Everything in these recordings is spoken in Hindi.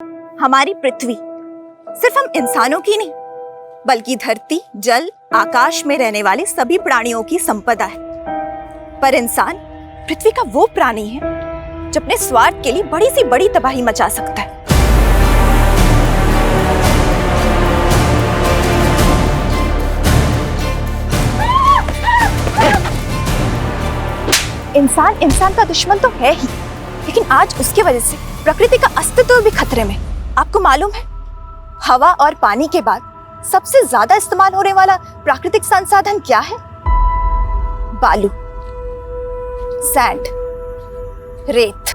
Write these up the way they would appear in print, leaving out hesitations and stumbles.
हमारी पृथ्वी सिर्फ हम इंसानों की नहीं, बल्कि धरती, जल, आकाश में रहने वाले सभी प्राणियों की संपदा है। पर इंसान पृथ्वी का वो प्राणी है जो अपने स्वार्थ के लिए बड़ी से बड़ी तबाही मचा सकता है। इंसान का दुश्मन तो है ही, लेकिन आज उसकी वजह से प्रकृति का अस्तित्व भी खतरे में। आपको मालूम है, हवा और पानी के बाद सबसे ज्यादा इस्तेमाल होने वाला प्राकृतिक संसाधन क्या है? बालू, सैंड, रेत।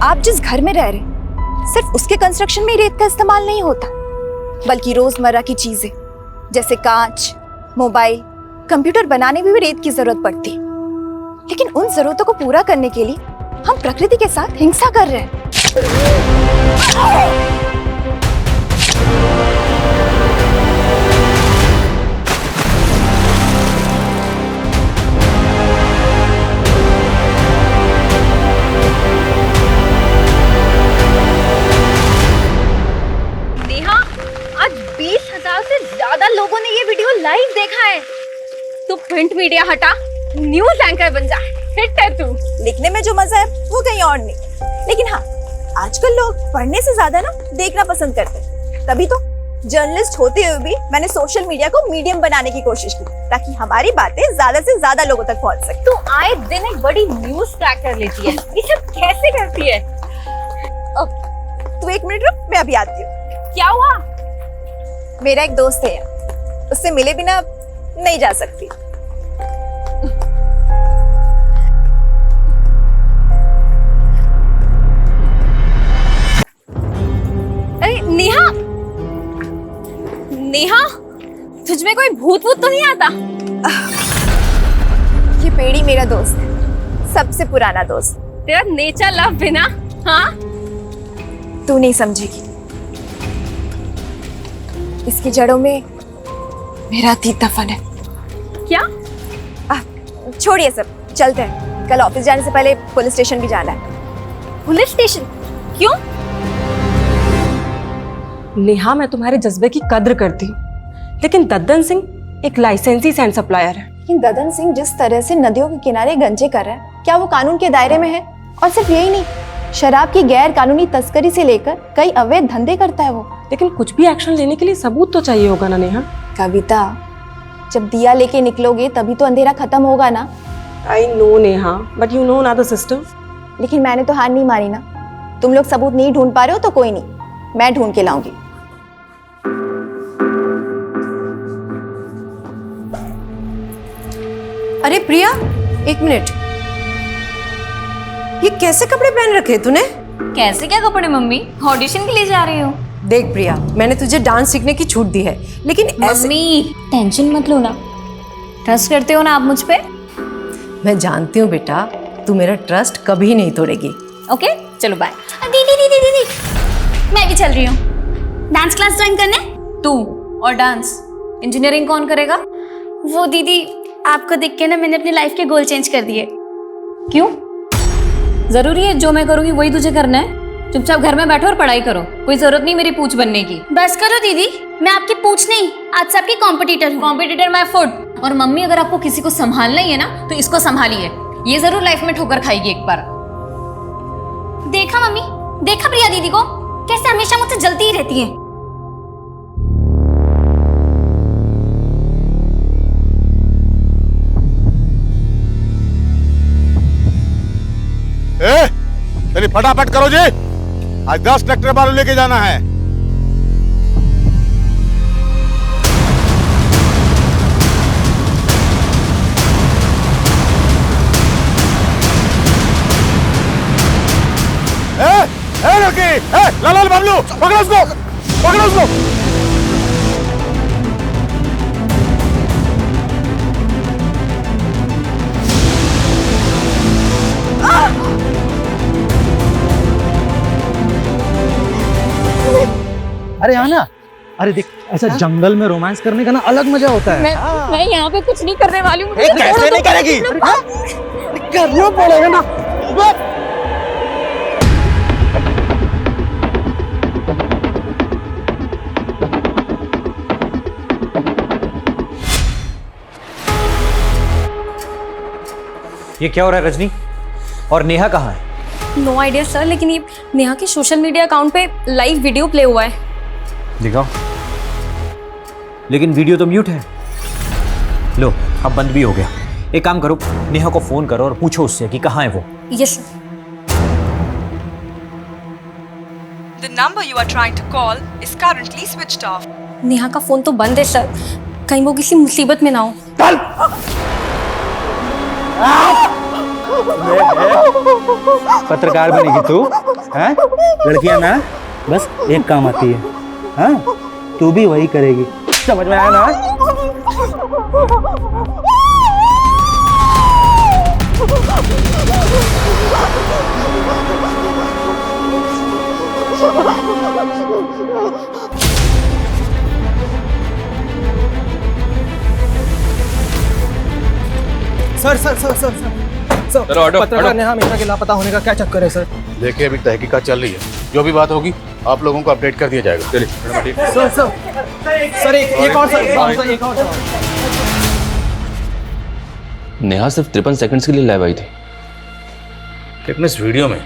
आप जिस घर में रह रहे, सिर्फ उसके कंस्ट्रक्शन में रेत का इस्तेमाल नहीं होता, बल्कि रोजमर्रा की चीजें जैसे कांच, मोबाइल, कंप्यूटर बनाने में भी रेत की जरूरत पड़ती है। लेकिन उन जरूरतों को पूरा करने के लिए हम प्रकृति के साथ हिंसा कर रहे हैं। नेहा, आज 20,000 से ज्यादा लोगों ने ये वीडियो लाइव देखा है। तू प्रिंट मीडिया हटा, न्यूज एंकर बन जा। हिट है तू। लिखने में जो मजा है वो कहीं और नहीं। लेकिन हाँ, आजकल लोग पढ़ने से ज्यादा ना देखना पसंद करते हैं। तभी तो जर्नलिस्ट होते हुए भी मैंने सोशल मीडिया को मीडियम बनाने की कोशिश की, ताकि हमारी बातें ज्यादा से ज्यादा लोगों तक पहुंच सके। तू आए दिन एक बड़ी न्यूज क्रैक कर लेती है। ये सब कैसे करती है? तू एक मिनट रुक, मैं अभी आती हूँ। क्या हुआ? मेरा एक दोस्त है, उससे मिले बिना नहीं जा सकती। अरे नेहा, नेहा, तुझ में कोई भूत वूत तो नहीं आता? ये पेड़ी मेरा दोस्त है, सबसे पुराना दोस्त। तेरा नेचर लव बिना, हाँ? तू नहीं समझेगी, इसकी जड़ों में मेरा अतीत दफन है। क्या? छोड़िए सब, चलते हैं। कल ऑफिस जाने से पहले पुलिस स्टेशन भी जाना है। Police station? क्यों? नेहा, मैं तुम्हारे जज्बे की कद्र करती हूँ, लेकिन दद्दन सिंह एक लाइसेंसी सैंड सप्लायर है। लेकिन ददन सिंह जिस तरह से नदियों के किनारे गंजे कर रहा है, क्या वो कानून के दायरे में है? और सिर्फ यही नहीं, शराब की गैर कानूनी तस्करी से लेकर कई अवैध धंधे करता है वो। लेकिन कुछ भी एक्शन लेने के लिए सबूत तो चाहिए होगा ना नेहा? कविता, जब दिया लेके निकलोगे तभी तो अंधेरा खत्म होगा ना। I know Neha, but you know ना द सिस्टम। लेकिन मैंने तो हार नहीं मानी ना। तुम लोग सबूत नहीं ढूंढ पा रहे हो तो कोई नहीं, मैं ढूंढ के लाऊंगी। अरे प्रिया, एक मिनट, ये कैसे कपड़े पहन रखे तूने? कैसे क्या कपड़े मम्मी? ऑडिशन के लिए जा रही हूँ। देख प्रिया, मैंने तुझे डांस सीखने की छूट दी है, लेकिन ऐसे मम्मी टेंशन मत लो ना, ट्रस्ट करते हो ना आप मुझ पे? मैं जानती हूँ बेटा, तू मेरा ट्रस्ट कभी नहीं तोड़ेगी। ओके, चलो बाय। दीदी दीदी दीदी, मैं भी चल रही हूँ डांस क्लास ज्वाइन करने। तू और डांस, इंजीनियरिंग कौन करेगा? वो दीदी, आपको देख के ना मैंने अपनी लाइफ के गोल चेंज कर दिए। क्यों? जरूरी है जो मैं करूँगी वही तुझे करना है? चुपचाप घर में बैठो और पढ़ाई करो, कोई जरूरत नहीं मेरी पूछ बनने की। बस करो दीदी, मैं आपकी पूछ नहीं, आज सबकी कॉम्पिटिटर हूँ। Competitor my foot. और मम्मी, अगर आपको किसी को संभालना ही है ना तो इसको संभालिए, ये जरूर लाइफ में ठोकर खाएगी एक बार। देखा मम्मी, देखा प्रिया दीदी को कैसे हमेशा मुझसे जलती ही रहती है। चलिए फटाफट करो जी, आज 10 ट्रैक्टर बालू लेके जाना है। लड़की, लाल बाबलू, पकड़ो उसको, पकड़ो उसको। अरे आना, अरे देख ऐसा जंगल में रोमांस करने का ना अलग मजा होता है। मैं यहाँ पे कुछ नहीं करने वाली हूँ। कैसे नहीं करेगी? करना पड़ेगा ना। ये क्या हो रहा है रजनी? और नेहा कहाँ है? नो आइडिया सर, लेकिन ये नेहा के सोशल मीडिया अकाउंट पे लाइव वीडियो प्ले हुआ है। दिखाओ। लेकिन वीडियो तो म्यूट है। लो, अब बंद भी हो गया। एक काम करो, नेहा को फोन करो और पूछो उससे कि कहाँ है वो। Yes sir. The number you are trying to call is currently switched off. Neha का फोन तो बंद है सर, कहीं वो किसी मुसीबत में ना हो। पत्रकार बनेगी तू? हैं? लड़कियां ना बस एक काम आती है। हाँ, तू भी वही करेगी। समझ में आया ना? Sir sir sir sir sir पत्रकार नेहा मिश्रा के लापता होने का क्या चक्कर है सर? देखिए अभी तहकीकात चल रही है, जो भी बात होगी आप लोगों को अपडेट कर दिया जाएगा। चलिए सर सर सर एक और सर एक और सर। नेहा सिर्फ 53 सेकंड्स के लिए लाइव आई थी, लेकिन इस वीडियो में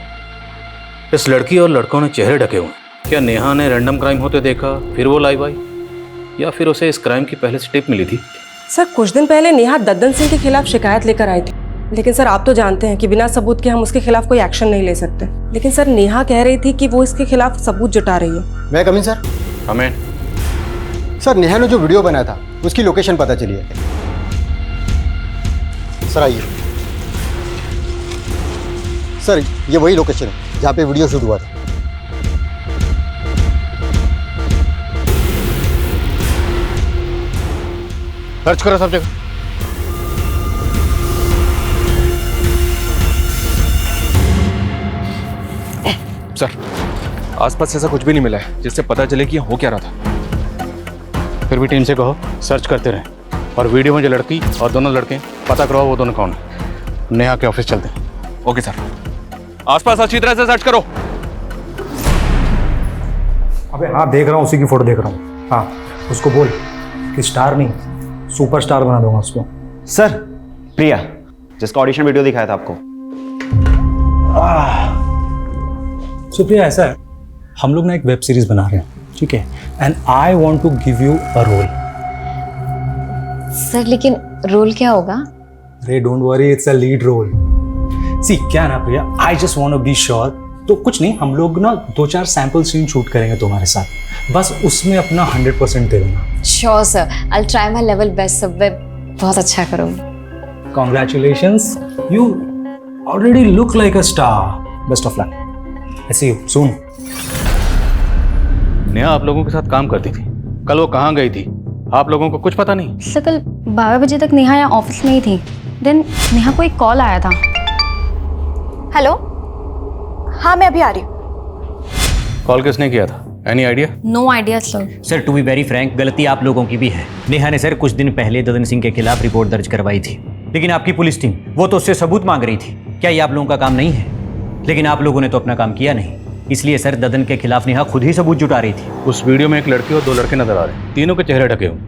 इस लड़की और लड़कों ने चेहरे ढके हुए हैं। क्या नेहा ने रैंडम क्राइम होते देखा फिर वो लाइव आई, या फिर उसे इस क्राइम की पहले से टिप मिली थी? सर कुछ दिन पहले नेहा दद्दन सिंह के खिलाफ शिकायत लेकर आई थी, लेकिन सर आप तो जानते हैं कि बिना सबूत के हम उसके खिलाफ कोई एक्शन नहीं ले सकते। लेकिन सर नेहा कह रही थी कि वो इसके खिलाफ सबूत जुटा रही है। मैं कमिंग सर? हमें सर नेहा ने जो वीडियो बनाया था उसकी लोकेशन पता चली है सर। आइए सर, ये वही लोकेशन है जहाँ पे वीडियो शूट हुआ था। सर्च करो सब जगह। सर आसपास ऐसा कुछ भी नहीं मिला है जिससे पता चले कि हो क्या रहा था। फिर भी टीम से कहो सर्च करते रहें, और वीडियो में जो लड़की और दोनों लड़के पता करवाओ वो दोनों कौन है। नेहा के ऑफिस चलते हैं। ओके सर, आसपास अच्छी तरह से सर्च करो। अबे हाँ, देख रहा हूँ, उसी की फोटो देख रहा हूँ। हाँ, उसको बोल कि स्टार नहीं सुपरस्टार बना दूंगा उसको। सर प्रिया, जिसका ऑडिशन वीडियो दिखाया था आपको। सुप्रिया, ऐसा है, हम लोग ना एक वेब सीरीज बना रहे हैं, ठीक है, and I want to give you a role. Sir लेकिन रोल क्या होगा? अरे don't worry, it's a lead role. See क्या ना Priya, I just want to be sure. तो कुछ नहीं, हम लोग ना 2-4 सैंपल सीन शूट करेंगे तुम्हारे साथ, बस उसमें अपना 100% दे देना। Sure sir, I will try my level best sir, मैं बहुत अच्छा करूंगी। Congratulations, you already look like a star. Best of luck, I see you soon. Neha आप लोगों के साथ काम करती थी, कल वो कहाँ गई थी आप लोगों को कुछ पता नहीं? सर कल 12 बजे तक नेहा यहाँ ऑफिस में ही थी, देन नेहा को एक कॉल आया था। हेलो, हाँ मैं अभी आ रही हूँ। कॉल किसने किया था? Any idea? No idea sir. Sir to be very frank, गलती आप लोगों की भी है। नेहा ने सर कुछ दिन पहले ददन सिंह के खिलाफ रिपोर्ट दर्ज करवाई थी, लेकिन आपकी पुलिस टीम वो तो उससे सबूत मांग रही थी। क्या ये आप लोगों का काम नहीं है? लेकिन आप लोगों ने तो अपना काम किया नहीं, इसलिए सर ददन के खिलाफ नेहा खुद ही सबूत जुटा रही थी। उस वीडियो में एक लड़की और 2 लड़के नजर आ रहे हैं, तीनों के चेहरे ढके हुए।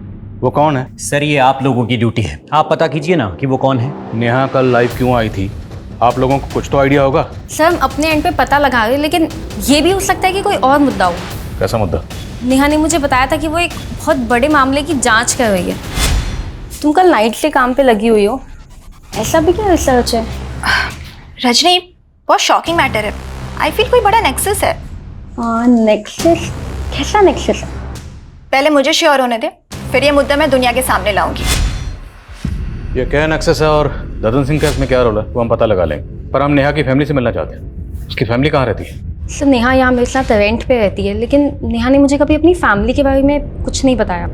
वो कौन है? सर ये आप लोगों की ड्यूटी है, आप पता कीजिए ना कि वो कौन है। नेहा कल लाइव क्यों आई थी? आप लोगों को कुछ तो आइडिया होगा। सर हम अपने एंड पे पता लगा रहे, लेकिन ये भी हो सकता है कि कोई और मुद्दा हो। कैसा मुद्दा? नेहा ने मुझे बताया था कि वो एक बहुत बड़े मामले की जांच कर रही है। तुम कल नाइट से काम पे लगी हुई हो, ऐसा भी क्या रिसर्च है? रजनी, बहुत शॉकिंग मैटर है। आई फील कोई बड़ा नेक्सस है। नेक्सस? कैसा नेक्सस? पहले मुझे श्योर होने दे, फिर ये मुद्दा मैं दुनिया के सामने लाऊंगी। ये क्या नेक्सस है और ददन सिंह का इसमें क्या रोल है वो हम पता लगा लेंगे, पर हम नेहा की फैमिली से मिलना चाहते हैं। उसकी फैमिली कहाँ रहती है? सर नेहा यहाँ मेरे साथ रेंट पे रहती है, लेकिन नेहा ने मुझे कभी अपनी फैमिली के बारे में कुछ नहीं बताया।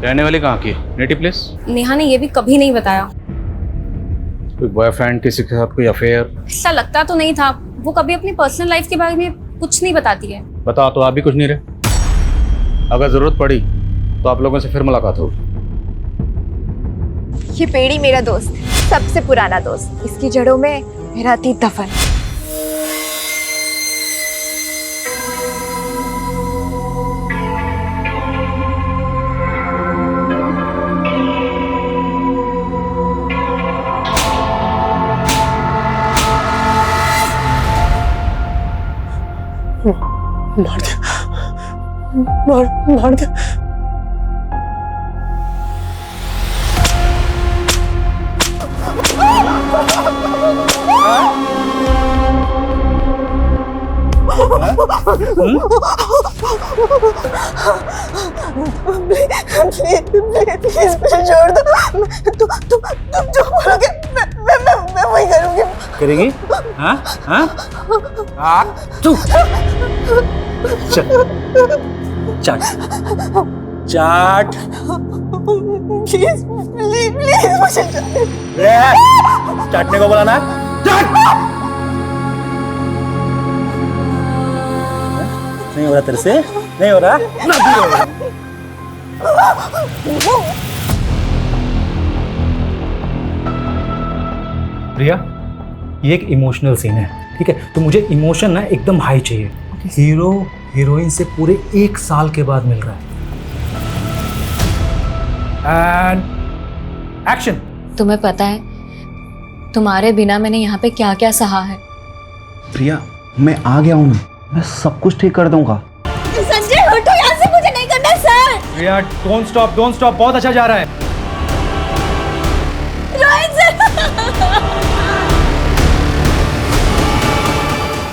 रहने वाली कहाँ की है? Native place? नेहा ने ये भी कभी नहीं बताया। कोई बॉयफ्रेंड, किसी के साथ कोई अफेयर? ऐसा लगता तो नहीं था, वो कभी अपनी पर्सनल लाइफ के बारे में कुछ नहीं बताती है। बता तो आप भी कुछ नहीं रहे। अगर ज़रूरत पड़ी तो आप लोगों से फिर मुलाकात होगी। ये पेड़ी मेरा दोस्त, सबसे पुराना दोस्त। इसकी जड़ों में मेरा अतीत दफन। मार दिया, मार दिया। प्लीज छोड़ दो। तुम जो बोलोगे मैं वही करूंगी। करेगी? हाँ हाँ तू चाट चाट प्लीज मुझे चाटने को बोला ना, चाट। नहीं हो रहा तेरे से, नहीं हो रहा ना, भी हो रहा। प्रिया, ये एक इमोशनल सीन है, ठीक है? तो मुझे इमोशन ना एकदम हाई चाहिए। हीरो हीरोइन से पूरे 1 साल के बाद मिल रहा है। And action. तुम्हें पता है तुम्हारे बिना मैंने यहाँ पे क्या क्या सहा है। प्रिया, मैं आ गया हूँ ना, मैं सब कुछ ठीक कर दूंगा। संजय हटो यहाँ से, मुझे नहीं करना सर। प्रिया, डोंट स्टॉप, बहुत अच्छा जा रहा है। Rohit sir.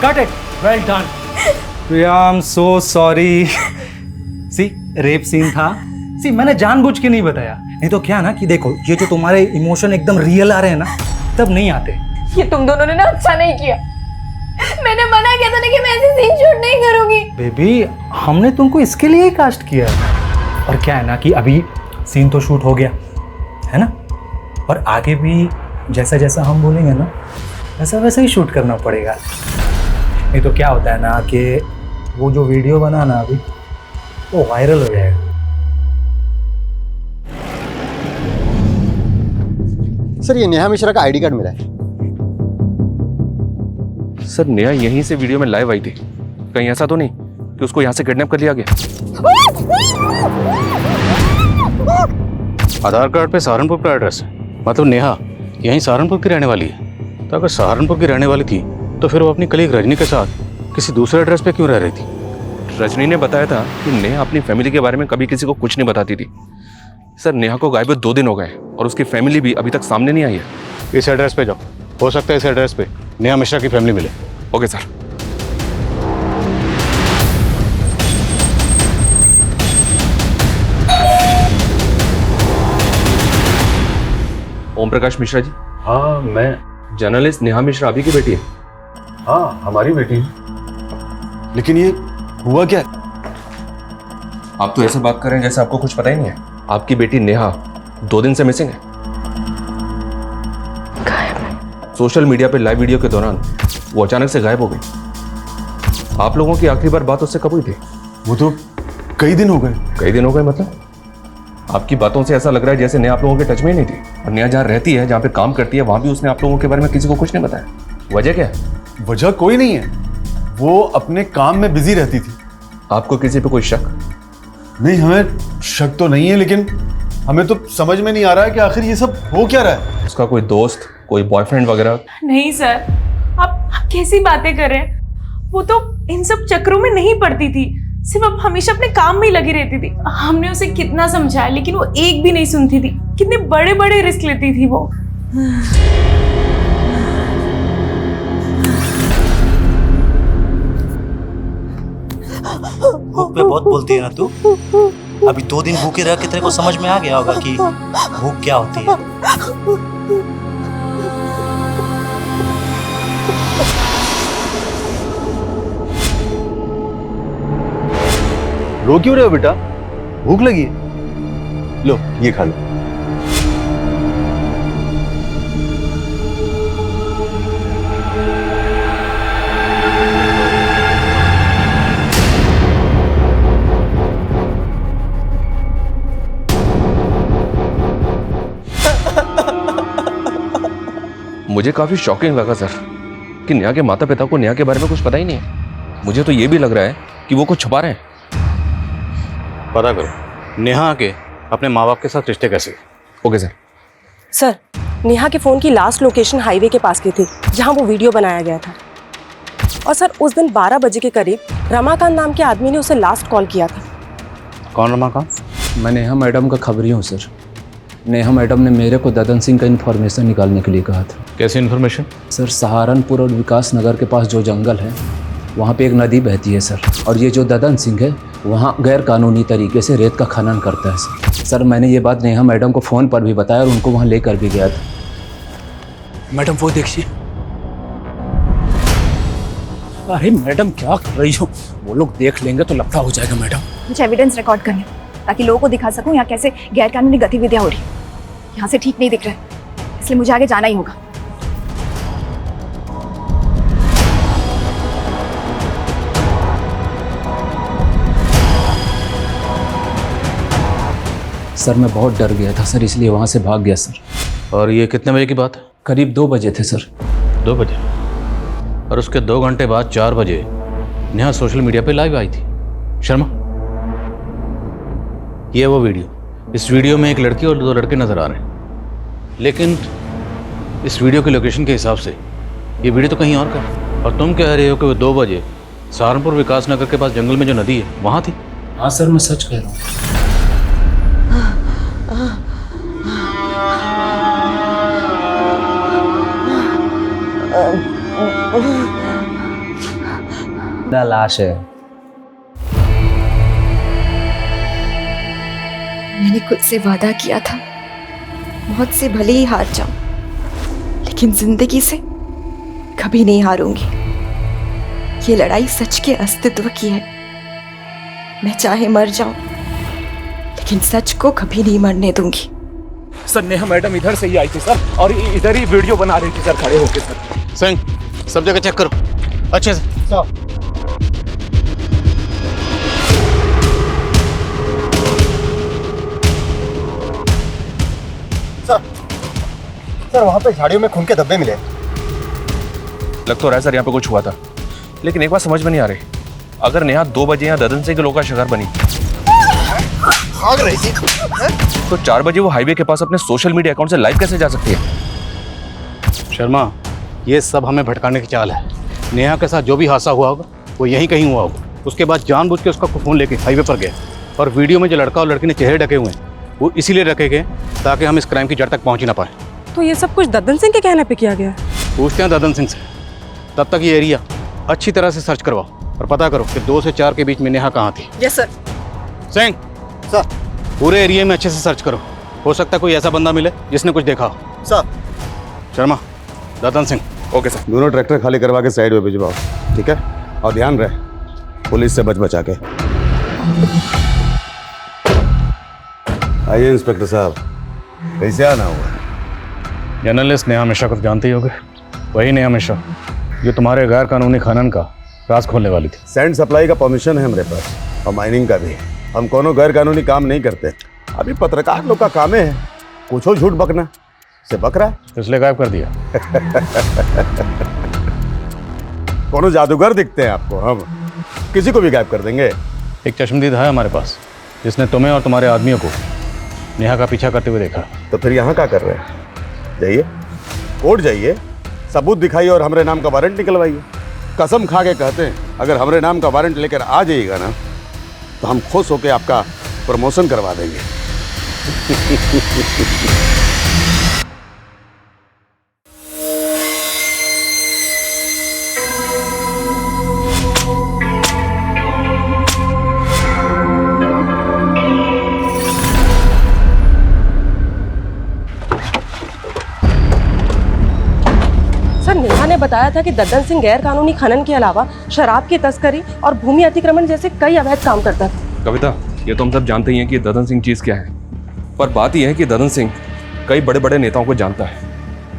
Cut it. Well done. Priya, I'm so sorry. See, rape scene था। See, मैंने जानबूझ के नहीं बताया। नहीं तो क्या ना कि देखो, ये जो तुम्हारे इमोशन एकदम रियल आ रहे हैं ना, तब नहीं आते। ये तुम दोनों ने ना अच्छा नहीं किया। मैंने मना किया था ना कि मैं ऐसे सीन शूट नहीं करूंगी। बेबी, हमने तुमको इसके लिए ही कास्ट किया है। और क्या है ना कि अभी सीन तो शूट हो गया है ना, और आगे भी जैसा जैसा हम बोलेंगे ना, वैसा वैसा ही शूट करना पड़ेगा। नहीं तो क्या होता है ना कि वो जो वीडियो बना ना अभी, वो वायरल हो जाएगा। सर, ये नेहा मिश्रा का आईडी कार्ड मिला है। सर, नेहा यहीं से वीडियो में लाइव आई थी। कहीं ऐसा तो नहीं कि उसको यहाँ से किडनैप कर लिया गया? आधार कार्ड पे सहारनपुर का एड्रेस है, मतलब नेहा यहीं सहारनपुर की रहने वाली है। तो अगर सहारनपुर की रहने वाली थी तो फिर वो अपनी कलीग रजनी के साथ किसी दूसरे एड्रेस पे क्यों रह रही थी? रजनी ने बताया था कि नेहा अपनी फैमिली के बारे में कभी किसी को कुछ नहीं बताती थी। सर, नेहा को गायब 2 दिन हो गए और उसकी फैमिली भी अभी तक सामने नहीं आई है। इस एड्रेस पे जाओ, हो सकता है इस एड्रेस पे नेहा मिश्रा की फैमिली मिले। Okay sir. ओम प्रकाश मिश्रा जी। हाँ, मैं। जर्नलिस्ट नेहा मिश्रा अभी की बेटी है। हाँ, हमारी बेटी है। लेकिन ये हुआ क्या? आप तो ऐसे बात कर रहे हैं जैसे आपको कुछ पता ही नहीं है। आपकी बेटी नेहा 2 दिन से मिसिंग है। सोशल मीडिया पे लाइव वीडियो के दौरान वो अचानक से गायब हो गई। आप लोगों की आखिरी बार बात उससे कब हुई थी? वो तो कई दिन हो गए। कई दिन हो गए मतलब? आपकी बातों से ऐसा लग रहा है जैसे नेहा आप लोगों के टच में ही नहीं थी। और नेहा जहाँ रहती है, जहाँ पे काम करती है, वहां भी उसने आप लोगों के बारे में किसी को कुछ नहीं बताया। वजह क्या है? वजह कोई नहीं है, वो अपने काम में बिजी रहती थी। आपको किसी पे कोई शक? नहीं, हमें शक तो नहीं है, लेकिन हमें तो समझ में नहीं आ रहा है कि आखिर ये सब हो क्या रहा है। उसका कोई दोस्त, कोई बॉयफ्रेंड वगैरह? नहीं सर, आप कैसी बातें कर रहे हैं? वो तो इन सब चक्रों में नहीं पड़ती थी, सिर्फ अब हमेशा अपने काम में ही लगी रहती थी। हमने उसे कितना समझाया लेकिन वो एक भी नहीं सुनती थी। कितने बड़े बड़े रिस्क लेती थी वो। भूख पे बहुत बोलती है ना तू। अभी 2 दिन भूखे रह के तेरे को समझ में आ गया होगा कि भूख क्या होती है। रो क्यों रहे हो बेटा? भूख लगी है? लो, ये खा लो। मुझे काफ़ी शॉकिंग लगा सर कि नेहा के माता पिता को नेहा के बारे में कुछ पता ही नहीं है। मुझे तो ये भी लग रहा है कि वो कुछ छुपा रहे हैं। पता करो नेहा के अपने माँ बाप के साथ रिश्ते कैसे। Okay sir. सर, नेहा के फ़ोन की लास्ट लोकेशन हाईवे के पास की थी जहां वो वीडियो बनाया गया था। और सर उस दिन 12 बजे के करीब रमाकांत नाम के आदमी ने उसे लास्ट कॉल किया था। कौन रमाकांत? मैं नेहा मैडम का खबरी हूँ सर। नेहा मैडम ने मेरे को ददन सिंह का इन्फॉर्मेशन निकालने के लिए कहा था। कैसी इन्फॉर्मेशन? सर सहारनपुर और विकास नगर के पास जो जंगल है वहाँ पे एक नदी बहती है सर, और ये जो ददन सिंह है वहाँ गैर कानूनी तरीके से रेत का खनन करता है सर। सर मैंने ये बात नेहा मैडम को फ़ोन पर भी बताया और उनको वहाँ लेकर भी गया था। मैडम वो देखिए। अरे मैडम क्या कर रही हो? वो लोग देख लेंगे तो लफड़ा हो जाएगा मैडम। मुझे एविडेंस रिकॉर्ड करने ताकि लोगों को दिखा सकूं यहाँ कैसे गैरकानूनी गतिविधियां हो रही। यहाँ से ठीक नहीं दिख रहा है, इसलिए मुझे आगे जाना ही होगा। सर मैं बहुत डर गया था सर, इसलिए वहाँ से भाग गया सर। और ये कितने बजे की बात है? करीब 2 बजे थे सर। 2 बजे? और उसके 2 घंटे बाद 4 बजे नेहा सोशल मीडिया पे लाइव आई थी। शर्मा, ये वो वीडियो, इस वीडियो में एक लड़की और 2 लड़के नजर आ रहे हैं, लेकिन इस वीडियो की लोकेशन के हिसाब से ये वीडियो तो कहीं और का है। और तुम कह रहे हो कि वो 2 बजे सहारनपुर विकास नगर के पास जंगल में जो नदी है वहाँ थी। हाँ सर मैं सच कह रहा हूँ। लाश है। मैंने खुद से वादा किया था मौत से भले ही हार जाऊं, लेकिन जिंदगी से कभी नहीं हारूंगी। ये लड़ाई सच के अस्तित्व की है। मैं चाहे मर जाऊं, लेकिन सच को कभी नहीं मरने दूंगी। सर नेहा मैडम इधर से ही आई थी सर, और इधर ही वीडियो बना रही थी सर खड़े होके सर। सिंह, सब जगह चेक करो अच्छे से। सर वहाँ पे झाड़ियों में खून के धब्बे मिले। लग तो रहा है सर यहाँ पे कुछ हुआ था, लेकिन एक बात समझ में नहीं आ रही, अगर नेहा 2 बजे यहाँ ददन सिंह के लोग का शिकार बनी भाग रही थी तो 4 बजे वो हाईवे के पास अपने सोशल मीडिया अकाउंट से लाइव कैसे जा सकती है? शर्मा, ये सब हमें भटकाने की चाल है। नेहा के साथ जो भी हादसा हुआ होगा वो यहीं कहीं हुआ होगा। उसके बाद जानबूझ के उसका फ़ोन लेके हाईवे पर गया, और वीडियो में जो लड़का और लड़की ने चेहरे ढके हुए हैं वो इसीलिए रखे गए ताकि हम इस क्राइम की जड़ तक पहुँच ही ना पाए। तो ये सब कुछ ददन सिंह के कहने पे किया गया है? पूछते हैं ददन सिंह से। तब तक ये एरिया अच्छी तरह से सर्च करवाओ और पता करो कि 2 से 4 के बीच में नेहा कहाँ थी। Yes sir. सिंह, सर पूरे एरिया में अच्छे से सर्च करो, हो सकता है कोई ऐसा बंदा मिले जिसने कुछ देखा हो। Sir. Sharma, Dadan Singh. Okay sir. दोनों ट्रैक्टर खाली करवा के साइड में भिजवाओ, ठीक है? और ध्यान रहे पुलिस से बचा के। आइए इंस्पेक्टर साहब, कैसे आना हुआ? जर्नलिस्ट नेहा मिश्रा को जानते ही होगे, वही नेहा मिश्रा जो तुम्हारे गैर कानूनी खनन का राज खोलने वाली थी। सैंड सप्लाई का परमिशन है हमारे पास, और माइनिंग का भी। हम कोनो गैर कानूनी काम नहीं करते। अभी पत्रकार लोग का काम है कुछ हो झूठ बकना, से बक रहा है इसलिए गायब कर दिया। कोनो जादूगर दिखते हैं आपको? हम किसी को भी गायब कर देंगे। एक चश्मदीद है हमारे पास जिसने तुम्हें और तुम्हारे आदमियों को नेहा का पीछा करते हुए देखा। तो फिर यहाँ क्या कर रहे हैं? जाइए कोर्ट जाइए, सबूत दिखाइए और हमारे नाम का वारंट निकलवाइए। कसम खा के कहते हैं अगर हमारे नाम का वारंट लेकर आ जाइएगा ना तो हम खुश होकर आपका प्रमोशन करवा देंगे। सर नेहा ने बताया था कि ददन सिंह गैर कानूनी खनन के अलावा शराब की तस्करी और भूमि अतिक्रमण जैसे कई अवैध काम करता था। कविता, ये तो हम सब जानते ही हैं कि ददन सिंह चीज़ क्या है, पर बात यह है कि ददन सिंह कई बड़े बड़े नेताओं को जानता है,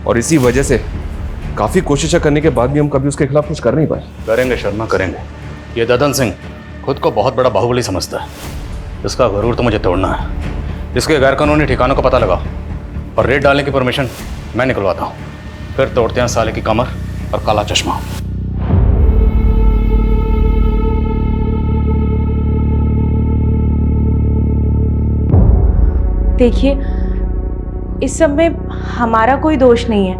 और इसी वजह से काफ़ी कोशिशें करने के बाद भी हम कभी उसके खिलाफ कुछ कर नहीं पाए। करेंगे शर्मा, करेंगे। ये ददन सिंह खुद को बहुत बड़ा बाहुबली समझता है, इसका गरूर तो मुझे तोड़ना है। इसके गैर कानूनी ठिकानों का पता लगाओ और रेड डालने की परमिशन मैं निकलवाता हूँ। फिर तोड़ते हैं साले की कमर और काला चश्मा। देखिए, इस सब में हमारा कोई दोष नहीं है।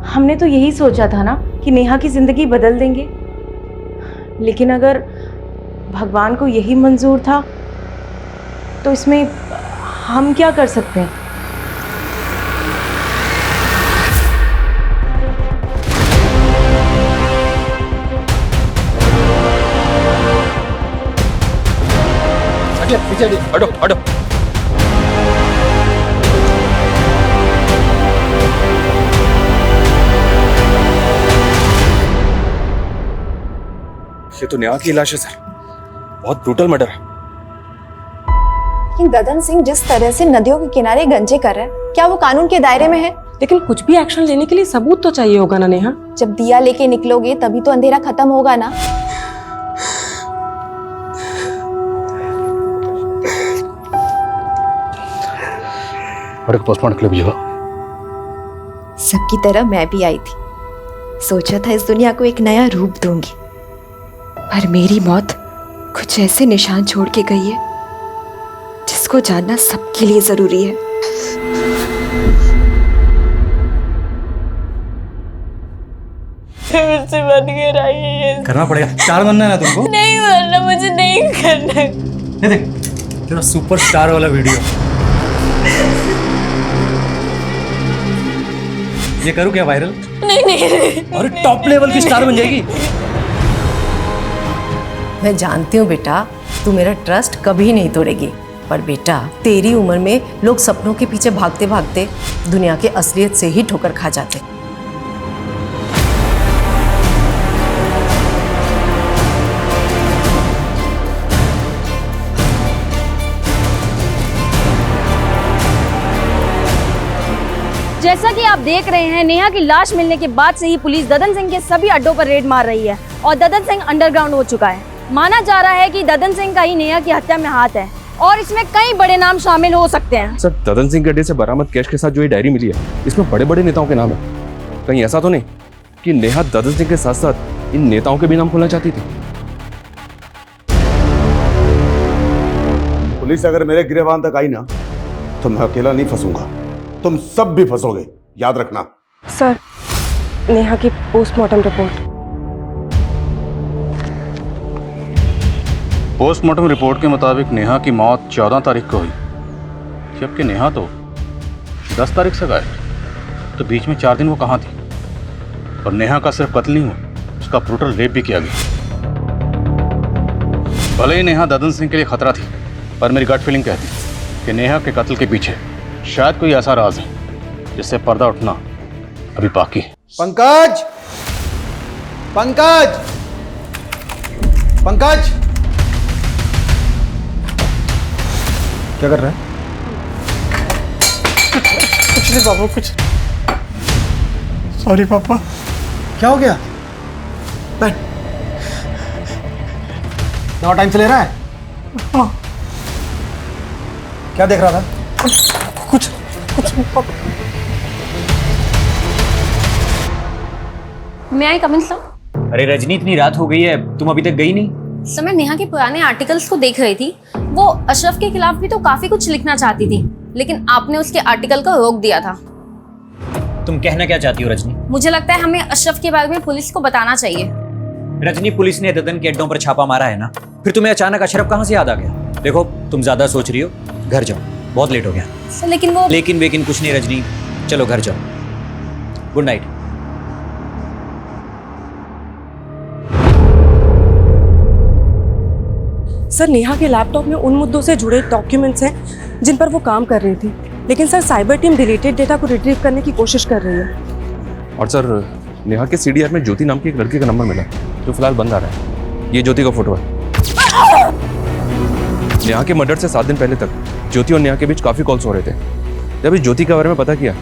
हमने तो यही सोचा था ना कि नेहा की जिंदगी बदल देंगे, लेकिन अगर भगवान को यही मंजूर था तो इसमें हम क्या कर सकते हैं। पीछे हटो हटो। ये तो नेहा की लाश है सर, बहुत ब्रूटल मर्डर है। लेकिन ददन सिंह जिस तरह से नदियों के किनारे गंजे कर रहा है, क्या वो कानून के दायरे में है? लेकिन कुछ भी एक्शन लेने के लिए सबूत तो चाहिए होगा ना नेहा। जब दिया लेके निकलोगे तभी तो अंधेरा खत्म होगा ना। और एक पोस्टमार्टम के लिए भेजो। सबकी तरह मैं भी आई थी, सोचा था इस दुनिया को एक नया रूप दूंगी, पर मेरी मौत कुछ ऐसे निशान छोड़ के गई है जिसको जानना सबके लिए जरूरी है। मुझसे बन के रही करना पड़ेगा, स्टार बनना है ना तुमको। नहीं बनना, मुझे नहीं करना। ये देख तेरा सुपरस्टार वाला वीडियो, ये करूँ क्या वायरल? नहीं नहीं, और टॉप लेवल की स्टार बन जाएगी। मैं जानती हूँ बेटा, तू मेरा ट्रस्ट कभी नहीं तोड़ेगी, पर बेटा तेरी उम्र में लोग सपनों के पीछे भागते भागते दुनिया के असलियत से ही ठोकर खा जाते। जैसा कि आप देख रहे हैं, नेहा की लाश मिलने के बाद से ही पुलिस ददन सिंह के सभी अड्डों पर रेड मार रही है और ददन सिंह अंडरग्राउंड हो चुका है। माना जा रहा है कि ददन सिंह का ही नेहा की हत्या में हाथ है और इसमें कई बड़े नाम शामिल हो सकते हैं। सर, ददन सिंह के अड्डे से बरामद कैश के साथ जो ये डायरी मिली है, इसमें बड़े बड़े नेताओं के नाम है। कहीं ऐसा तो नहीं कि नेहा ददन सिंह के साथ साथ इन नेताओं के भी नाम खोलना चाहती थी? पुलिस अगर मेरे गिरबान तक आई ना तो मैं अकेला नहीं फंसूंगा, तुम सब भी फंसोगे, याद रखना। सर, नेहा की पोस्टमार्टम रिपोर्ट। पोस्टमार्टम रिपोर्ट के मुताबिक नेहा की मौत 14 तारीख को हुई, जबकि नेहा तो 10 तारीख से गायब। तो बीच में 4 दिन वो कहाँ थी? और नेहा का सिर्फ कत्ल नहीं हुआ, उसका ब्रूटल रेप भी किया गया। भले ही नेहा ददन सिंह के लिए खतरा थी, पर मेरी गट फीलिंग कहती है कि नेहा के कत्ल के पीछे शायद कोई ऐसा राज है जिससे पर्दा उठना अभी बाकी है। पंकज, पंकज, पंकज, क्या कर रहा है? कुछ नहीं पापा, कुछ। सॉरी पापा। क्या हो गया? बैठ। दवा टाइम से ले रहा है? हाँ। क्या देख रहा था? कुछ नहीं पापा। मैं आई कमिंग सर। अरे रजनी, इतनी रात हो गई है, तुम अभी तक गई नहीं? सर, मैं नेहा के पुराने आर्टिकल्स को देख रही थी। वो अशरफ के खिलाफ भी तो काफी कुछ लिखना चाहती थी, लेकिन आपने उसके आर्टिकल को रोक दिया था। तुम कहना क्या चाहती हो रजनी? मुझे लगता है हमें अशरफ के बारे में पुलिस को बताना चाहिए। रजनी, पुलिस ने ददन के अड्डों पर छापा मारा है ना, फिर तुम्हें अचानक अशरफ कहाँ से याद आ गया? देखो, तुम ज्यादा सोच रही हो, घर जाओ, बहुत लेट हो गया। सर, लेकिन वो लेकिन कुछ नहीं रजनी, चलो घर जाओ। Good night. सर, नेहा के लैपटॉप में उन मुद्दों से जुड़े डॉक्यूमेंट्स हैं जिन पर वो काम कर रही थी, लेकिन sir cyber team deleted data को रिट्रीव करने की कोशिश कर रही है। और सर, नेहा के सीडीआर में ज्योति नाम की एक लड़की का नंबर मिला जो फिलहाल बंद आ रहा है। ये ज्योति का फोटो है। नेहा के मर्डर से 7 दिन पहले तक ज्योति और नेहा के बीच काफी कॉल्स हो रहे थे। जब इस ज्योति के बारे में पता किया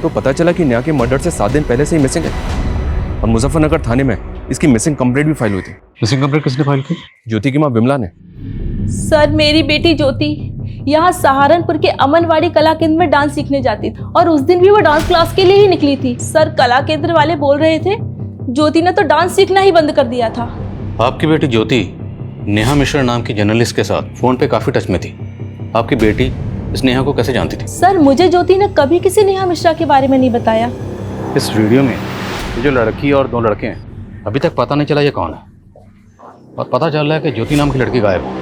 तो पता चला कि नेहा के मर्डर से 7 दिन पहले से ही मिसिंग है और मुजफ्फरनगर थाने में इसकी मिसिंग कंप्लेंट भी फाइल हुई थी। मिसिंग कंप्लेंट किसने फाइल की? ज्योति की माँ विमला ने। सर, मेरी बेटी ज्योति यहाँ सहारनपुर के अमनवाड़ी कला केंद्र में डांस सीखने जाती थी और उस दिन भी वो डांस क्लास के लिए ही निकली थी। सर, कला केंद्र वाले बोल रहे थे ज्योति ने तो डांस सीखना ही बंद कर दिया था। आपकी बेटी ज्योति नेहा मिश्रा नाम की जर्नलिस्ट के साथ फोन पे काफी टच में थी। आपकी बेटी इस नेहा को कैसे जानती थी? सर, मुझे ज्योति ने कभी किसी नेहा मिश्रा के बारे में नहीं बताया। इस वीडियो में ये जो लड़की और 2 लड़के हैं, अभी तक पता नहीं चला ये कौन है, और पता चल रहा है कि ज्योति नाम की लड़की गायब है।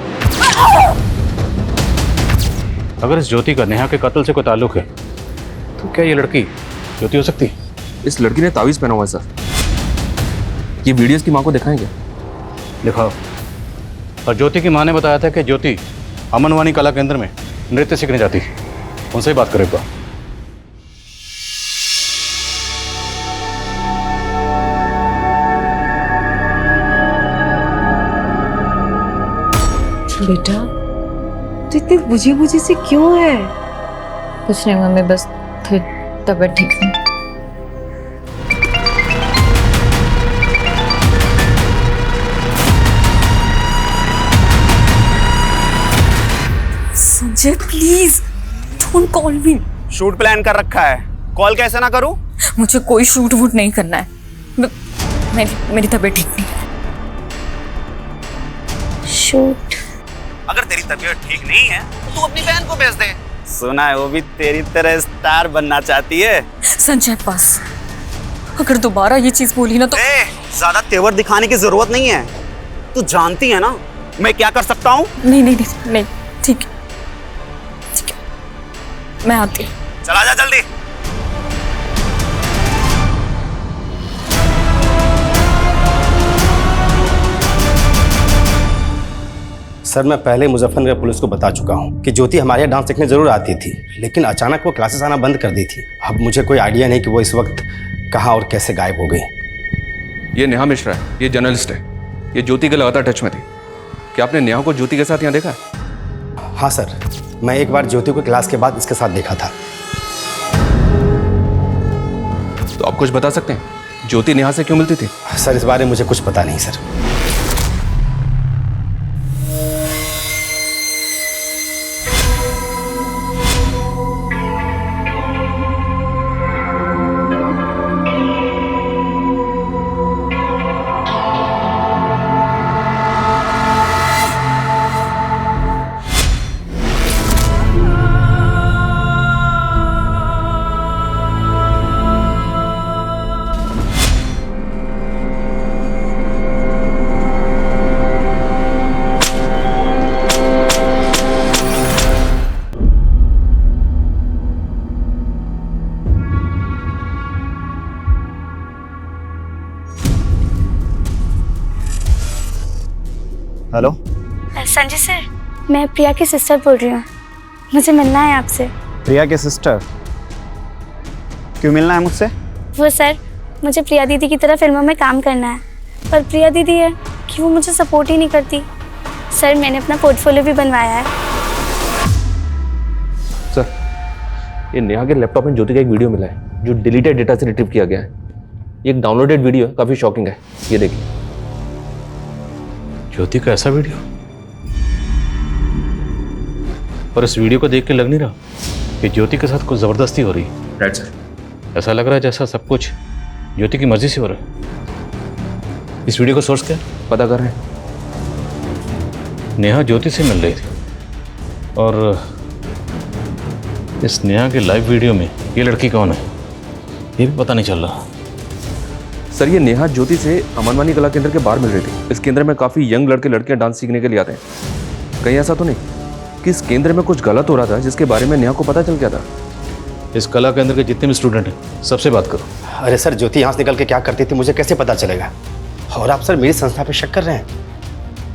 अगर इस ज्योति का नेहा के कत्ल से कोई ताल्लुक है तो क्या ये लड़की ज्योति हो सकती है? इस लड़की ने तावीज़ पहना हुआ है सर। ये वीडियो इसकी माँ को दिखाएंगे? दिखाओ। और ज्योति की माँ ने बताया था कि ज्योति अमनवाणी कला केंद्र में नृत्य सीखने जाती थी। उनसे ही बात करेगा। बेटा, तो इतनी बुझी बुझी सी क्यों है? कुछ नहीं मम्मी, बस थोड़ी तबीयत ठीक नहीं। Sanjay please don't call me. Shoot plan कर रखा है, कॉल कैसे ना करूं? मुझे कोई शूट वूट नहीं करना है। मेरी तबीयत ठीक नहीं है। शूट? अगर तेरी तबीयत ठीक नहीं है तो तू अपनी बहन को भेज दे। सुना है वो भी तेरी तरह स्टार बनना चाहती है। संजय बस, अगर दोबारा ये चीज बोली ना तो ज्यादा तेवर दिखाने की जरूरत नहीं है। तू जानती है ना मैं क्या कर सकता हूँ। नहीं नहीं नहीं नहीं, ठीक है मैं आती हूँ। चला जा जल्दी। सर, मैं पहले मुजफ्फरनगर पुलिस को बता चुका हूँ कि ज्योति हमारे यहाँ डांस सीखने जरूर आती थी, लेकिन अचानक वो क्लासेस आना बंद कर दी थी। अब मुझे कोई आइडिया नहीं कि वो इस वक्त कहाँ और कैसे गायब हो गई। ये नेहा मिश्रा है, ये जर्नलिस्ट है, ये ज्योति के लगातार टच में थी। क्या आपने नेहा को ज्योति के साथ यहाँ देखा? हाँ सर, मैं एक बार ज्योति को क्लास के बाद इसके साथ देखा था। तो आप कुछ बता सकते हैं, ज्योति नेहा से क्यों मिलती थी? सर, इस बारे में मुझे कुछ पता नहीं सर। हेलो संजय सर, मैं प्रिया की सिस्टर बोल रही हूँ। मुझे मिलना है आपसे। प्रिया के सिस्टर? क्यों मिलना है मुझसे? वो सर, मुझे प्रिया दीदी की तरह फिल्मों में काम करना है, पर प्रिया दीदी है कि वो मुझे सपोर्ट ही नहीं करती। सर, मैंने अपना पोर्टफोलियो भी बनवाया है। सर, ये नेहा के लैपटॉप में ज्योति का एक वीडियो मिला है जो डिलीटेड डेटा से रिट्रीव किया गया है। ये एक डाउनलोडेड वीडियो है, काफ़ी शॉकिंग है। ये देखिए। ज्योति का ऐसा वीडियो? पर इस वीडियो को देख के लग नहीं रहा कि ज्योति के साथ कुछ जबरदस्ती हो रही है। Right sir. ऐसा लग रहा है जैसा सब कुछ ज्योति की मर्जी से हो रहा है। इस वीडियो का सोर्स क्या है? पता कर रहे हैं। नेहा ज्योति से मिल रही थी और इस नेहा के लाइव वीडियो में ये लड़की कौन है ये भी पता नहीं चल रहा। सर, ये नेहा ज्योति से अमनवाणी कला केंद्र के बाहर मिल रही थी। इस केंद्र में काफ़ी यंग लड़के लड़कियां डांस सीखने के लिए आते हैं। कहीं ऐसा तो नहीं कि इस केंद्र में कुछ गलत हो रहा था जिसके बारे में नेहा को पता चल गया था? इस कला केंद्र के जितने भी स्टूडेंट हैं सबसे बात करो। अरे सर, ज्योति यहाँ से निकल के क्या करती थी मुझे कैसे पता चलेगा? और आप सर मेरी संस्था पे शक कर रहे हैं?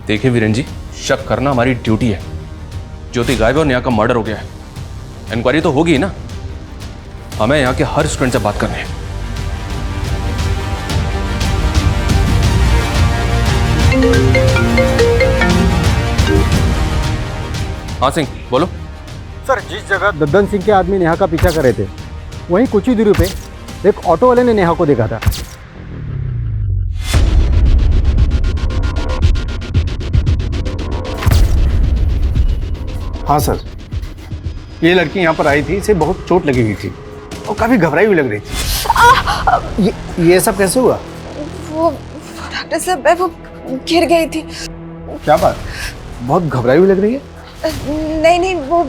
देखिए वीरेन जी, शक करना हमारी ड्यूटी है। ज्योति गायब और नेहा का मर्डर हो गया है। इंक्वायरी तो होगी ना। हमें यहाँ के हर स्टूडेंट से बात करनी है। हाँ सिंह, बोलो। सर, जिस जगह दद्दन सिंह के आदमी नेहा का पीछा कर रहे थे वहीं कुछ ही दूरी पे एक ऑटो वाले ने नेहा को देखा था। हाँ सर, ये लड़की यहाँ पर आई थी, इसे बहुत चोट लगी हुई थी और काफ़ी घबराई हुई लग रही थी। ये सब कैसे हुआ? वो डॉक्टर साहब वो गिर गई थी। क्या बात, बहुत घबराई हुई लग रही है? नहीं नहीं, वो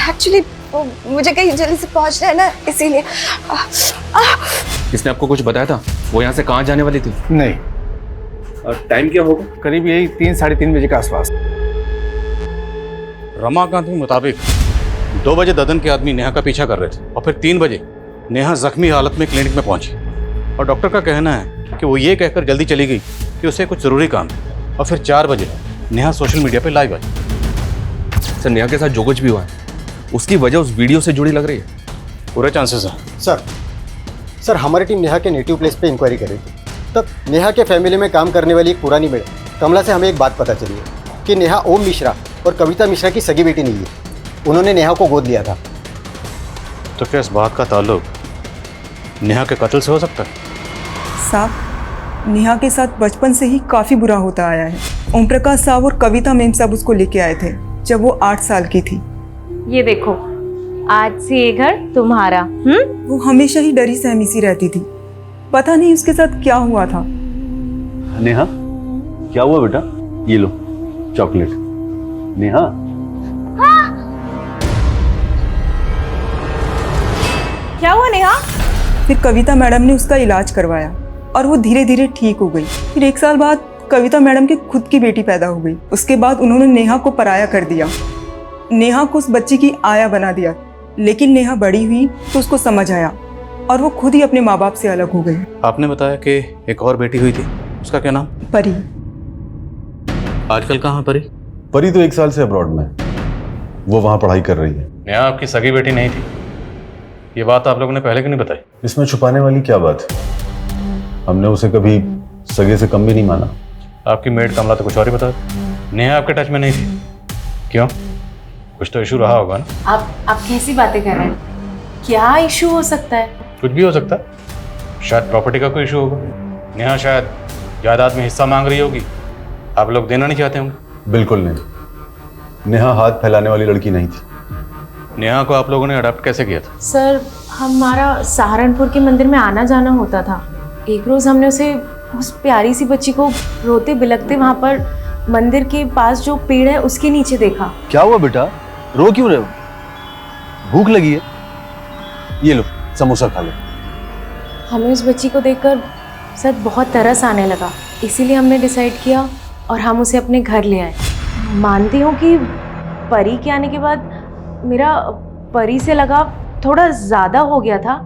एक्चुअली मुझे कहीं जल्दी से पहुंचना है ना, इसीलिए। इसने आपको कुछ बताया था वो यहाँ से कहाँ जाने वाली थी? नहीं। और टाइम क्या होगा? करीब यही 3-3:30 बजे के आसपास। रमाकांत के मुताबिक 2 बजे ददन के आदमी नेहा का पीछा कर रहे थे और फिर 3 बजे नेहा जख्मी हालत में क्लिनिक में पहुंची और डॉक्टर का कहना है कि वो ये कहकर जल्दी चली गई कि उसे कुछ ज़रूरी काम है और फिर 4 बजे नेहा सोशल मीडिया पे लाइव आई। सर नेहा के साथ जो कुछ भी हुआ है उसकी वजह उस वीडियो से जुड़ी लग रही है। पूरे चांसेस हैं। सर हमारी टीम नेहा के नेटिव प्लेस पे इंक्वायरी कर रही थी, तब नेहा के फैमिली में काम करने वाली एक पुरानी मेड कमला से हमें एक बात पता चली है कि नेहा ओम मिश्रा और कविता मिश्रा की सगी बेटी नहीं है। उन्होंने नेहा को गोद लिया था। तो क्या इस बात का ताल्लुक नेहा के कत्ल से हो सकता है? साहब, नेहा के साथ बचपन से ही काफ़ी बुरा होता आया है। ओम प्रकाश साहब और कविता मैम साहब उसको लेके आए थे जब वो 8 साल की थी। ये देखो, आज से ये घर तुम्हारा। वो हमेशा ही डरी सहमी सी रहती थी, पता नहीं उसके साथ क्या हुआ था। नेहा, क्या हुआ बेटा? ये लो चॉकलेट। नेहा, क्या हुआ नेहा? फिर कविता मैडम ने उसका इलाज करवाया और वो धीरे धीरे ठीक हो गई। फिर 1 साल बाद कविता मैडम की खुद की बेटी पैदा हो गई। उसके बाद उन्होंने नेहा को पराया कर दिया, नेहा को उस बच्ची की आया बना दिया। लेकिन नेहा बड़ी हुई तो उसको समझ आया और वो खुद ही अपने माँ बाप से अलग हो गई। आपने बताया कि एक और बेटी हुई थी, उसका क्या नाम? परी। आजकल कहाँ परी? परी तो 1 साल से अब्रॉड में, वो वहाँ पढ़ाई कर रही है। नेहा आपकी सगी बेटी नहीं थी, ये बात आप लोगों ने पहले क्यों नहीं बताई? इसमें छुपाने वाली क्या बात है? हमने उसे कभी सगे से कम भी नहीं माना। आपकी मेड कमला तो कुछ और ही बता। नेहा आपके टच में नहीं थी, क्यों? कुछ तो इशू रहा होगा ना? आप कैसी बातें कर रहे हैं? क्या इशू हो सकता है? कुछ भी हो सकता है, शायद प्रॉपर्टी का कोई इशू होगा। नेहा शायद जायदाद में हिस्सा मांग रही होगी, आप लोग देना नहीं चाहते होंगे। बिल्कुल नहीं, नेहा हाथ फैलाने वाली लड़की नहीं थी। नेहा को आप लोगों ने अडॉप्ट कैसे किया था? सर हमारा सहारनपुर के मंदिर में आना जाना होता था। एक रोज हमने उसे, उस प्यारी सी बच्ची को रोते बिलखते वहाँ पर मंदिर के पास जो पेड़ है उसके नीचे देखा। क्या हुआ बेटा, रो क्यों रहे हो? भूख लगी है? ये लो समोसा खा लो। हमें उस बच्ची को देखकर सर बहुत तरस आने लगा, इसीलिए हमने डिसाइड किया और हम उसे अपने घर ले आए। मानती हूँ कि परी के आने के बाद मेरा परी से लगाव थोड़ा ज़्यादा हो गया था,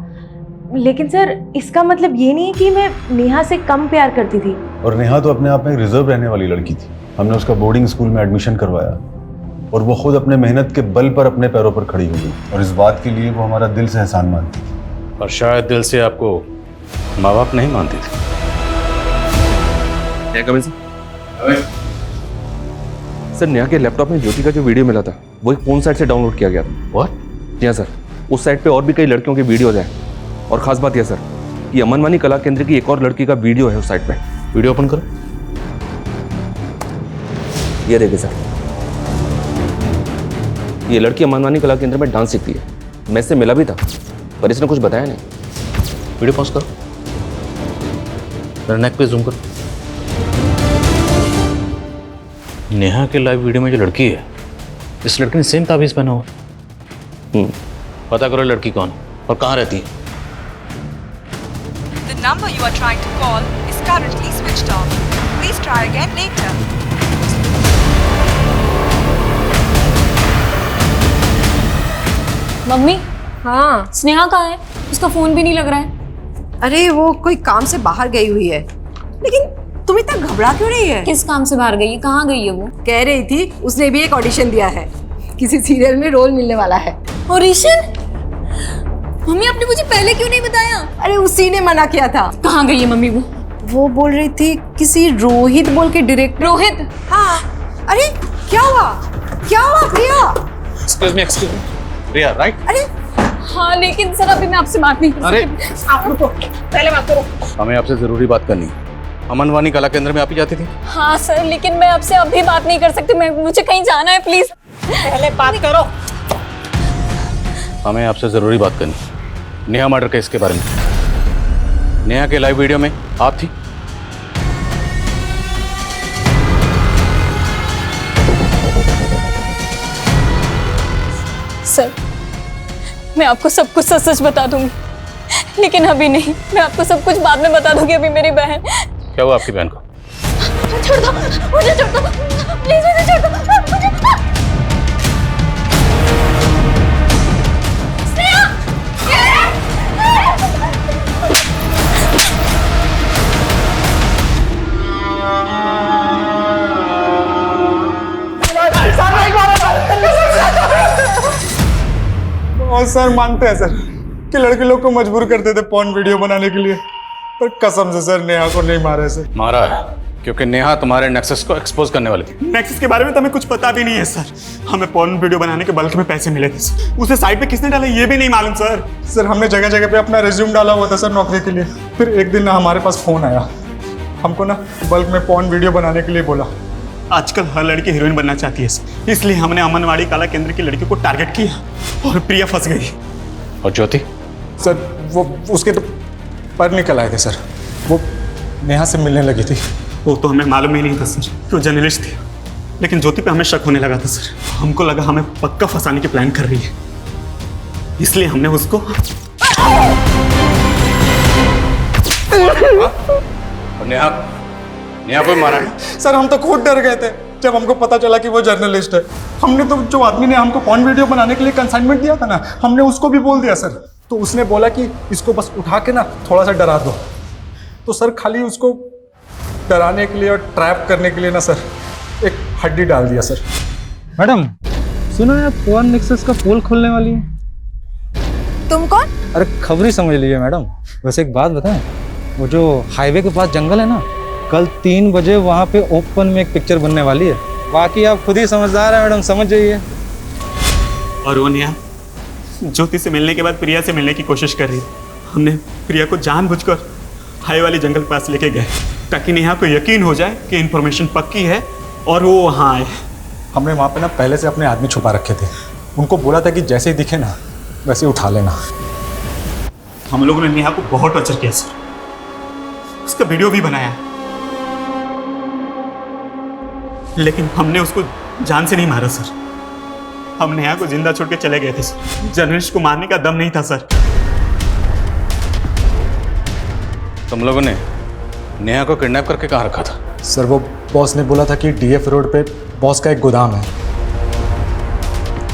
लेकिन सर इसका मतलब ये नहीं है कि मैं नेहा से कम प्यार करती थी। और नेहा तो अपने आप में रिजर्व रहने वाली लड़की थी। हमने उसका बोर्डिंग स्कूल में एडमिशन करवाया और वो खुद अपने मेहनत के बल पर अपने पैरों पर खड़ी हुई और इस बात के लिए वो हमारा दिल से एहसान मानती थी। और शायद दिल से आपको माँ बाप नहीं मानती थी। सर नेहा के लैपटॉप में ज्योति का जो वीडियो मिला था वो एक फोन साइट से डाउनलोड किया गया था। What? जी हाँ सर, उस साइट पे और भी कई लड़कियों के वीडियोज हैं और खास बात यह सर, ये अमनवानी कला केंद्र की एक और लड़की का वीडियो है उस साइट पे। वीडियो ओपन करो। ये देखिए सर, ये लड़की अमनवानी कला केंद्र में डांस सीखती है। मैं इससे मिला भी था पर इसने कुछ बताया नहीं। वीडियो पॉज करो, नेक पे जूम करो। नेहा के लाइव वीडियो में जो लड़की है, इस लड़की ने सेम ताबीज पहना हुआ। पता करो लड़की कौन है और कहाँ रहती है। The number you are trying to call is currently switched off. Please try again later. Mummy. हाँ, स्नेहा कहाँ है? उसका फोन भी नहीं लग रहा है। अरे वो कोई काम से बाहर गई हुई है। लेकिन तुम इतना घबरा क्यों रही है? किस काम से बाहर गई है? कहाँ गई है वो? कह रही थी उसने भी एक ऑडिशन दिया है, किसी सीरियल में रोल मिलने वाला है। ऑडिशन? मम्मी आपने मुझे पहले क्यों नहीं बताया? अरे उसी ने मना किया था। कहाँ गई है मम्मी वो? वो बोल रही थी किसी रोहित बोल के डायरेक्टर। रोहित? हाँ। अरे क्या हुआ? क्या हुआ प्रिया? एक्सक्यूज मी, प्रिया राइट? अरे हाँ, लेकिन सर अभी मैं आपसे बात नहीं कर सकती। अरे आप रुको, पहले बात करो। हमें आपसे जरूरी बात करनी है। अमनवानी कला केंद्र में आप ही जाती थी? हाँ सर, लेकिन मैं आपसे अभी बात नहीं कर सकती। मुझे कहीं जाना है, प्लीज। पहले बात करो। हमें आपसे ज़रूरी बात करनी है। नेहा मर्डर केस के बारे में। नेहा के लाइव वीडियो में आप थी? सर, मैं आपको सब कुछ सच सच बता दूंगी, लेकिन अभी नहीं। मैं आपको सब कुछ बाद में बता दूंगी। अभी मेरी बहन। क्या हुआ आपकी बहन को? छोड़ दो मुझे, छोड़ दो प्लीज, मुझे छोड़ दो मुझे। और सर मानते हैं सर कि लड़के लोग को मजबूर करते थे पॉर्न वीडियो बनाने के लिए, पर कसम से सर नेहा को नहीं मारे सर। मारा है क्योंकि नेहा तुम्हारे नेक्सस को एक्सपोज करने वाली थी। नेक्सस के बारे में तो हमें कुछ पता भी नहीं है सर। हमें पॉर्न वीडियो बनाने के बल्क में पैसे मिले थे सर। उसे साइट पे किसने डाला ये भी नहीं मालूम सर। सर हमने जगह जगह पे अपना रिज्यूम डाला हुआ था सर नौकरी के लिए। फिर एक दिन ना हमारे पास फोन आया, हमको ना बल्क में पॉर्न वीडियो बनाने के लिए बोला। आजकल हर लड़की हीरोइन बनना चाहती है सर, इसलिए हमने अमनवाड़ी कला केंद्र की लड़की को टारगेट किया और प्रिया फंस गई। और ज्योति? सर वो उसके तो पर निकल आए थे सर। वो नेहा से मिलने लगी थी। वो तो हमें मालूम ही नहीं था सर कि वो जर्नलिस्ट थी, लेकिन ज्योति पे हमें शक होने लगा था सर। हमको लगा हमें पक्का फंसाने की प्लान कर रही है, इसलिए हमने उसको नेहा को मारा है। सर हम तो खुद डर गए थे जब हमको पता चला कि वो जर्नलिस्ट है। हमने तो जो आदमी ने हमको पॉर्न वीडियो बनाने के लिए कंसाइनमेंट दिया था ना, हमने उसको भी बोल दिया सर। तो उसने बोला कि इसको बस उठा के ना थोड़ा सा डरा दो। तो सर खाली उसको डराने के लिए और ट्रैप करने के लिए ना सर एक हड्डी डाल दिया सर। मैडम सुनो यार, पॉर्न नेक्सस का पोल खोलने वाली है। तुम कौन? अरे खबरी समझ लीजिए मैडम। वैसे एक बात बताएं, वो जो हाईवे के पास जंगल है ना, कल 3 बजे वहाँ पे ओपन में एक पिक्चर बनने वाली है। बाकी आप खुद ही समझदार है मैडम, समझ जाइए। और वो नेहा ज्योति से मिलने के बाद प्रिया से मिलने की कोशिश कर रही है। हमने प्रिया को जानबूझकर हाई वाली जंगल के पास लेके गए ताकि नेहा को यकीन हो जाए कि इन्फॉर्मेशन पक्की है और वो वहाँ आए। हमने वहाँ पे ना पहले से अपने आदमी छुपा रखे थे। उनको बोला था कि जैसे ही दिखे ना वैसे उठा लेना। हम लोगों ने नेहा को बहुत टॉर्चर किया सर, उसका वीडियो भी बनाया, लेकिन हमने उसको जान से नहीं मारा सर। हम नेहा को जिंदा छोड़ के चले गए थे सर। जर्नलिस्ट को मारने का दम नहीं था सर। तुम लोगों ने नेहा को किडनैप करके कहाँ रखा था? सर वो बॉस ने बोला था कि डीएफ रोड पे बॉस का एक गोदाम है।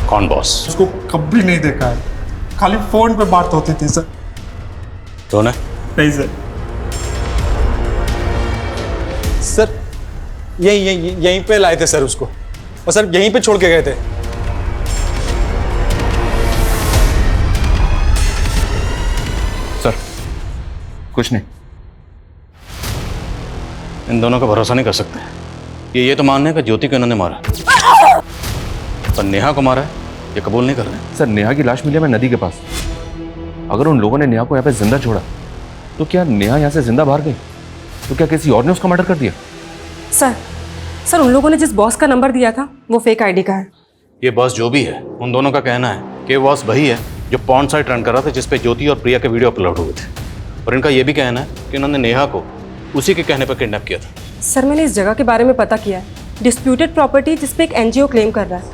कौन बॉस? उसको कभी नहीं देखा है, खाली फोन पे बात होती थी सर। तो नहीं सर। सर यहीं पे लाए थे सर उसको, और सर यहीं पे छोड़ के गए थे। सर कुछ नहीं, इन दोनों का भरोसा नहीं कर सकते। ये तो मानने का ज्योति को इन्होंने मारा, पर नेहा को मारा है ये कबूल नहीं कर रहे। सर नेहा की लाश मिली है नदी के पास। अगर उन लोगों ने नेहा को यहाँ पे जिंदा छोड़ा तो क्या नेहा यहाँ से जिंदा बाहर गई? तो क्या किसी और ने उसका मर्डर कर दिया? सर उन लोगों ने जिस बॉस का नंबर दिया था वो फेक आईडी का है। ये बॉस जो भी है, उन दोनों का कहना है कि बॉस वही है जो पॉर्न साइट रन कर रहा था जिसपे ज्योति और प्रिया के वीडियो अपलोड हुए थे। और इनका ये भी कहना है कि उन्होंने नेहा को उसी के कहने पर किडनैप किया था। सर मैंने इस जगह के बारे में पता किया है। डिस्प्यूटेड प्रॉपर्टी जिसपे एक एनजीओ क्लेम कर रहा है,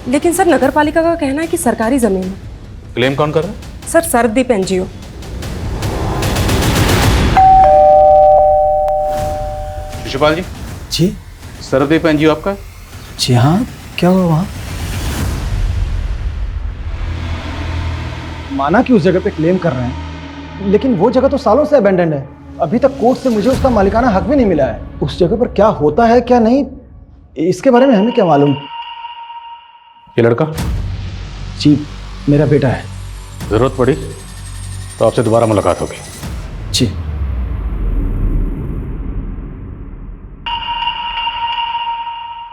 लेकिन सर नगर पालिका का कहना है कि सरकारी जमीन है। क्लेम कौन कर रहा है? Sir Sardeep NGO. शिशुपाल जी। जी। सरदीप एनजीओ आपका? जी हाँ, क्या हुआ वहाँ? माना कि उस जगह पे क्लेम कर रहे हैं, लेकिन वो जगह तो सालों से अबेंडेंड है। अभी तक कोर्ट से मुझे उसका मालिकाना हक भी नहीं मिला है। उस जगह पर क्या होता है क्या नहीं, इसके बारे में हमें क्या मालूम। ये लड़का? जी मेरा बेटा है। जरूरत पड़ी तो आपसे दोबारा मुलाकात होगी। जी।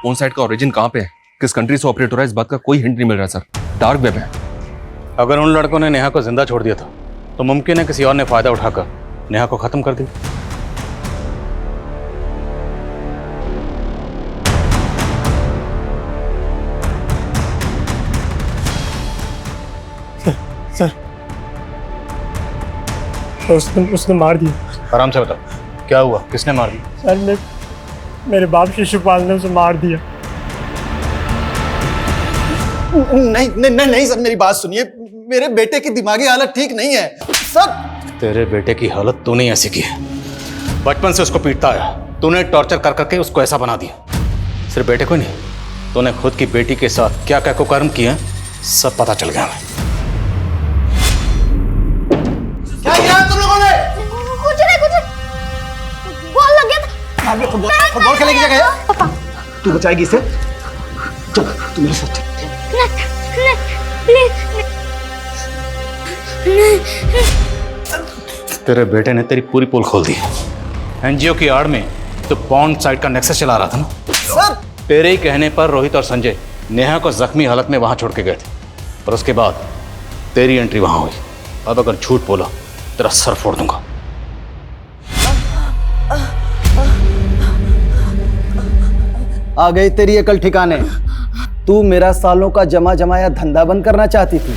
कौन साइट का ओरिजिन कहाँ पे है, किस कंट्री से ऑपरेट हो रहा है, इस बात का कोई हिंट नहीं मिल रहा सर। डार्क वेब है। अगर उन लड़कों ने नेहा को जिंदा छोड़ दिया था तो मुमकिन है किसी और ने फायदा उठाकर नेहा को खत्म कर दिया। सर उसने मार दिया। आराम से बताओ क्या हुआ, किसने मार दिया? सर मेरे बाप शिशुपाल ने उसे मार दिया। नहीं नहीं नहीं नहीं सर, मेरी बात सुनिए, मेरे बेटे की दिमागी हालत ठीक नहीं है सर। तेरे बेटे की हालत तूने ऐसी की है, बचपन से उसको पीटता आया, तूने टॉर्चर कर करके उसको ऐसा बना दिया। सिर्फ बेटे को नहीं, तूने खुद की बेटी के साथ क्या क्या कुकर्म किए सब पता चल गया हमें। क्या किया तुम लोगों ने? कुछ नहीं, बॉल लग गया था। फुटबॉल खेलने की जगह है, तू बचाएगी इसे। चल तू मेरे साथ चल। तेरे बेटे ने तेरी पूरी पोल खोल दी। एनजीओ की आड़ में तो पॉन्ड साइट का नेक्सस चला रहा था ना सर। तेरे ही कहने पर रोहित और संजय नेहा को जख्मी हालत में वहां छोड़ के गए थे, और उसके बाद तेरी एंट्री वहां हुई। अब अगर झूठ बोला तेरा सर फोड़ दूंगा। आ गई तेरी अकल ठिकाने। तू मेरा सालों का जमा जमाया धंधा बंद करना चाहती थी।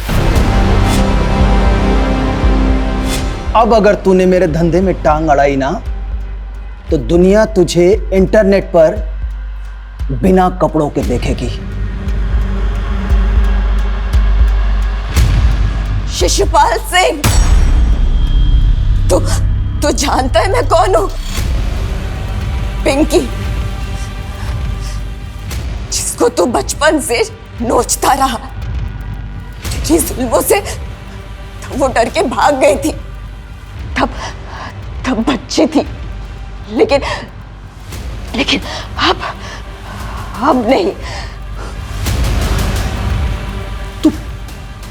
अब अगर तूने मेरे धंधे में टांग अड़ाई ना, तो दुनिया तुझे इंटरनेट पर बिना कपड़ों के देखेगी। शिशुपाल सिंह, तू जानता है मैं कौन हूं? पिंकी, जिसको तू बचपन से नोचता रहा। तेरी जुल्मों से वो डर के भाग गई थी। तब बच्ची थी, लेकिन अब नहीं। तू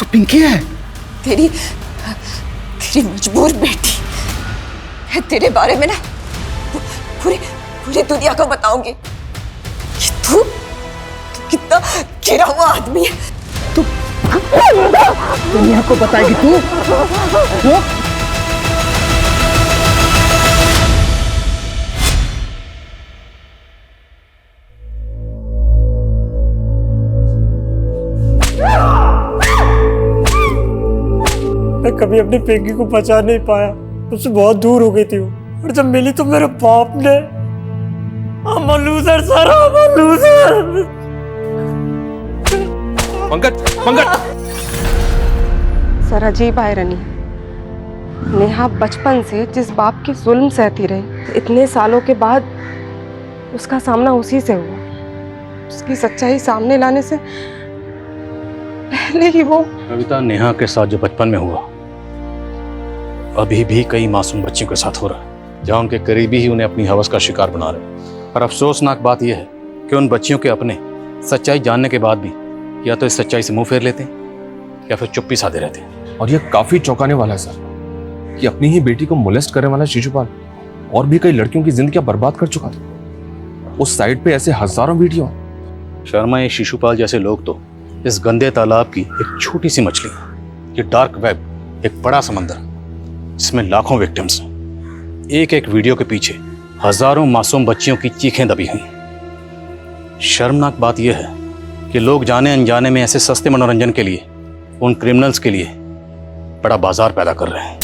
पिंकी है? तेरी मजबूर बेटी है। तेरे बारे में ना पूरी दुनिया को बताऊंगी कि तू कितना गिरा हुआ आदमी है। तू दुनिया को बताएगी तू? मैं कभी अपनी पिंकी को बचा नहीं पाया, उससे बहुत दूर हो गई थी वो। और जब मिली तो मेरे बाप ने पंकज सर अजीब आयरनी, नेहा बचपन से जिस बाप की जुल्म सहती रही, इतने सालों के बाद उसका सामना उसी से हुआ। उसकी सच्चाई सामने लाने से पहले ही वो कविता नेहा के साथ जो बचपन में हुआ अभी भी कई मासूम बच्चियों के साथ हो रहा है, जहां उनके करीबी ही उन्हें अपनी हवस का शिकार बना रहे हैं। और अफसोसनाक बात यह है कि उन बच्चियों के अपने सच्चाई जानने के बाद भी या तो इस सच्चाई से मुंह फेर लेते हैं या फिर चुप्पी साधे रहते हैं। और ये काफी चौंकाने वाला है सर कि अपनी ही बेटी को मोलेस्ट करने वाला शिशुपाल और भी कई लड़कियों की जिंदगी बर्बाद कर चुका था। उस साइट पे ऐसे हजारों वीडियो। शर्मा, ये शिशुपाल जैसे लोग तो इस गंदे तालाब की एक छोटी सी मछली है। ये डार्क वेब एक बड़ा समंदर जिसमें लाखों विक्टिम्स हैं। एक एक वीडियो के पीछे हजारों मासूम बच्चियों की चीखें दबी हुई। शर्मनाक बात यह है कि लोग जाने अनजाने में ऐसे सस्ते मनोरंजन के लिए उन क्रिमिनल्स के लिए बड़ा बाजार पैदा कर रहे हैं।